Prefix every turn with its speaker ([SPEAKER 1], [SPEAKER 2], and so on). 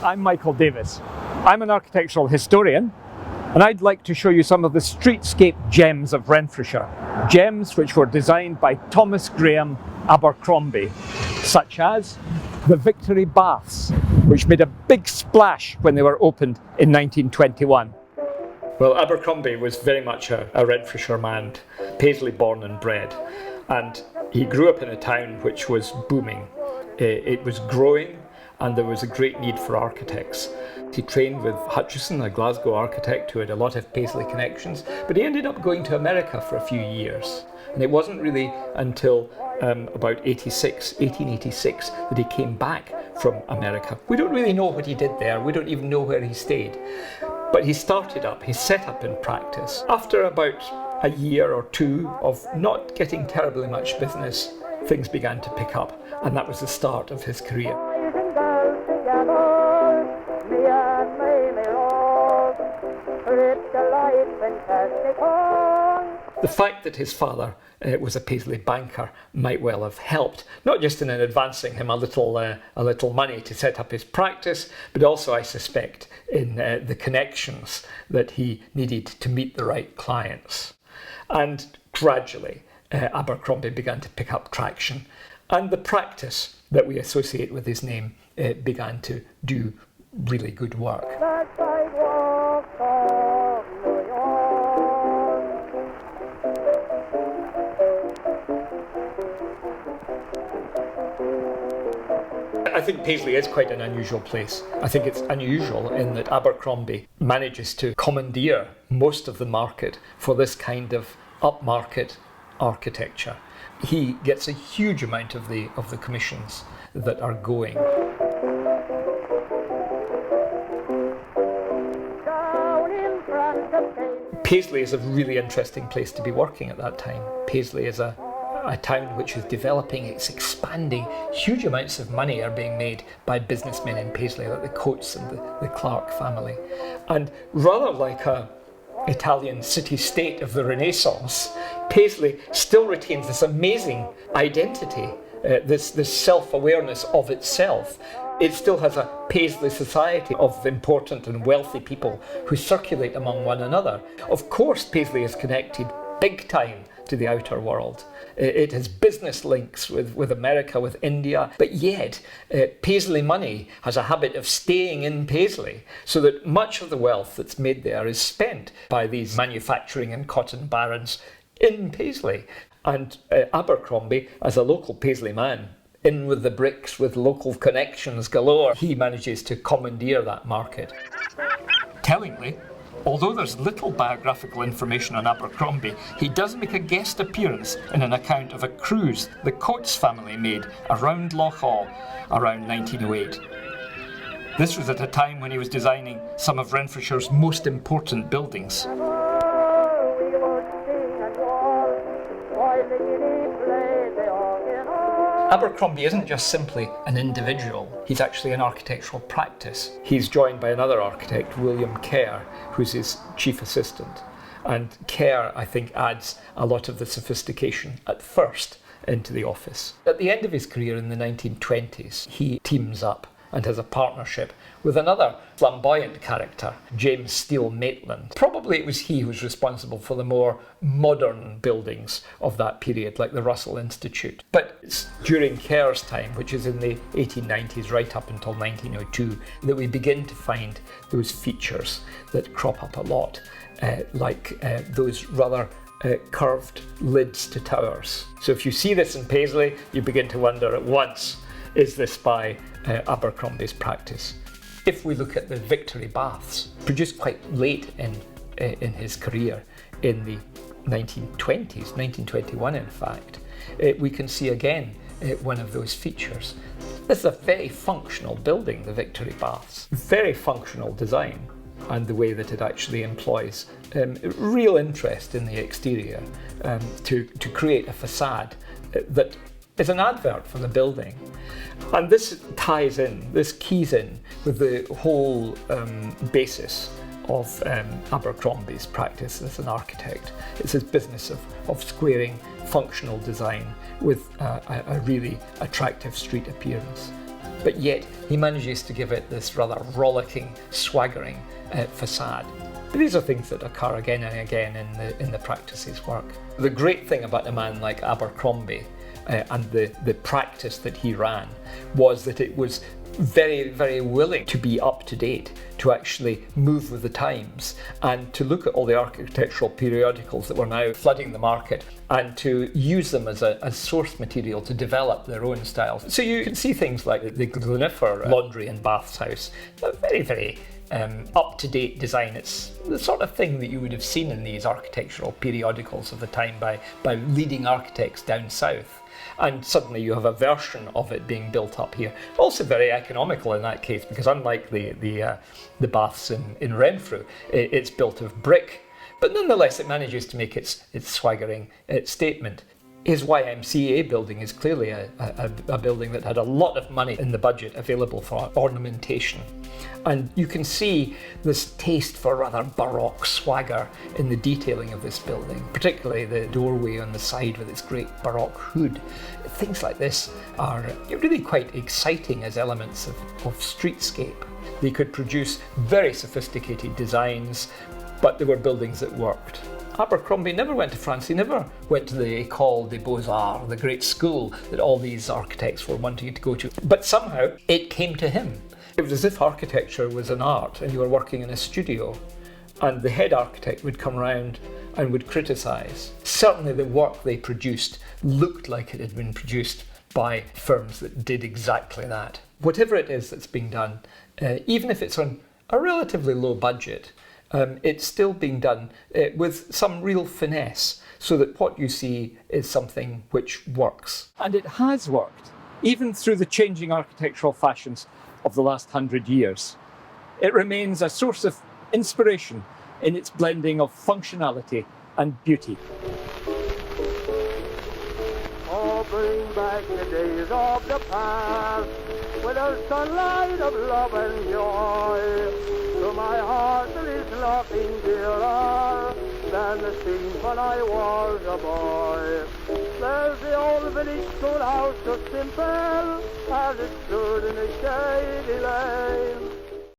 [SPEAKER 1] I'm Michael Davis. I'm an architectural historian, and I'd like to show you some of the streetscape gems of Renfrewshire. Gems which were designed by Thomas G Abercrombie, such as the Victory Baths, which made a big splash when they were opened in 1921. Well, Abercrombie was very much a Renfrewshire man, Paisley born and bred, and he grew up in a town which was booming. It was growing, and there was a great need for architects. He trained with Hutchison, a Glasgow architect who had a lot of Paisley connections, but he ended up going to America for a few years. And it wasn't really until about 1886 that he came back from America. We don't really know what he did there. We don't even know where he stayed. But he set up in practice. After about a year or two of not getting terribly much business, things began to pick up, and that was the start of his career. The fact that his father was a Paisley banker might well have helped, not just in advancing him a little money to set up his practice, but also, I suspect, in the connections that he needed to meet the right clients. And gradually, Abercrombie began to pick up traction, and the practice that we associate with his name began to do really good work. I think Paisley is quite an unusual place. I think it's unusual in that Abercrombie manages to commandeer most of the market for this kind of upmarket architecture. He gets a huge amount of the commissions that are going. Paisley is a really interesting place to be working at that time. Paisley is a town which is developing, it's expanding. Huge amounts of money are being made by businessmen in Paisley, like the Coates and the Clark family. And rather like a Italian city-state of the Renaissance, Paisley still retains this amazing identity, this self-awareness of itself. It still has a Paisley society of important and wealthy people who circulate among one another. Of course, Paisley is connected big time to the outer world. It has business links with America, with India, but yet Paisley money has a habit of staying in Paisley, so that much of the wealth that's made there is spent by these manufacturing and cotton barons in Paisley. And Abercrombie, as a local Paisley man, in with the bricks with local connections galore, he manages to commandeer that market. Tellingly, although there's little biographical information on Abercrombie, he does make a guest appearance in an account of a cruise the Coates family made around Loch Awe around 1908. This was at a time when he was designing some of Renfrewshire's most important buildings. Abercrombie isn't just simply an individual, he's actually an architectural practice. He's joined by another architect, William Kerr, who's his chief assistant. And Kerr, I think, adds a lot of the sophistication at first into the office. At the end of his career in the 1920s, he teams up and has a partnership with another flamboyant character, James Steele Maitland. Probably it was he who was responsible for the more modern buildings of that period, like the Russell Institute. But it's during Kerr's time, which is in the 1890s right up until 1902, that we begin to find those features that crop up a lot, like those rather curved lids to towers. So if you see this in Paisley, you begin to wonder at once, is this by Abercrombie's practice? If we look at the Victory Baths, produced quite late in his career, in the 1920s, 1921 in fact, we can see again one of those features. This is a very functional building, the Victory Baths. Very functional design, and the way that it actually employs real interest in the exterior to create a facade that is an advert for the building. And this ties in, this keys in with the whole basis of Abercrombie's practice as an architect. It's his business of squaring functional design with a really attractive street appearance. but yet he manages to give it this rather rollicking, swaggering facade. But these are things that occur again and again in the practice's work. The great thing about a man like Abercrombie and the practice that he ran was that it was very, very willing to be up to date, to actually move with the times, and to look at all the architectural periodicals that were now flooding the market and to use them as source material to develop their own styles. So you can see things like the Glenifer laundry and baths house, a very, very up-to-date design. It's the sort of thing that you would have seen in these architectural periodicals of the time by leading architects down south. And suddenly you have a version of it being built up here. Also very economical in that case, because unlike the baths in Renfrew, it's built of brick. But nonetheless, it manages to make its swaggering statement. His YMCA building is clearly a building that had a lot of money in the budget available for ornamentation. And you can see this taste for rather baroque swagger in the detailing of this building, particularly the doorway on the side with its great baroque hood. Things like this are really quite exciting as elements of streetscape. They could produce very sophisticated designs, but they were buildings that worked. Abercrombie never went to France. He never went to the École des Beaux-Arts, the great school that all these architects were wanting to go to. But somehow it came to him. It was as if architecture was an art and you were working in a studio, and the head architect would come round and would criticise. Certainly the work they produced looked like it had been produced by firms that did exactly that. Whatever it is that's being done, even if it's on a relatively low budget, it's still being done with some real finesse, so that what you see is something which works. And it has worked, even through the changing architectural fashions of the last 100 years. It remains a source of inspiration in its blending of functionality and beauty.
[SPEAKER 2] Oh, bring back the days of the past, with a sunlight of love and joy. To my heart there is nothing dearer than the scene when I was a boy. There's the old village schoolhouse so simple as it stood in a shady lane.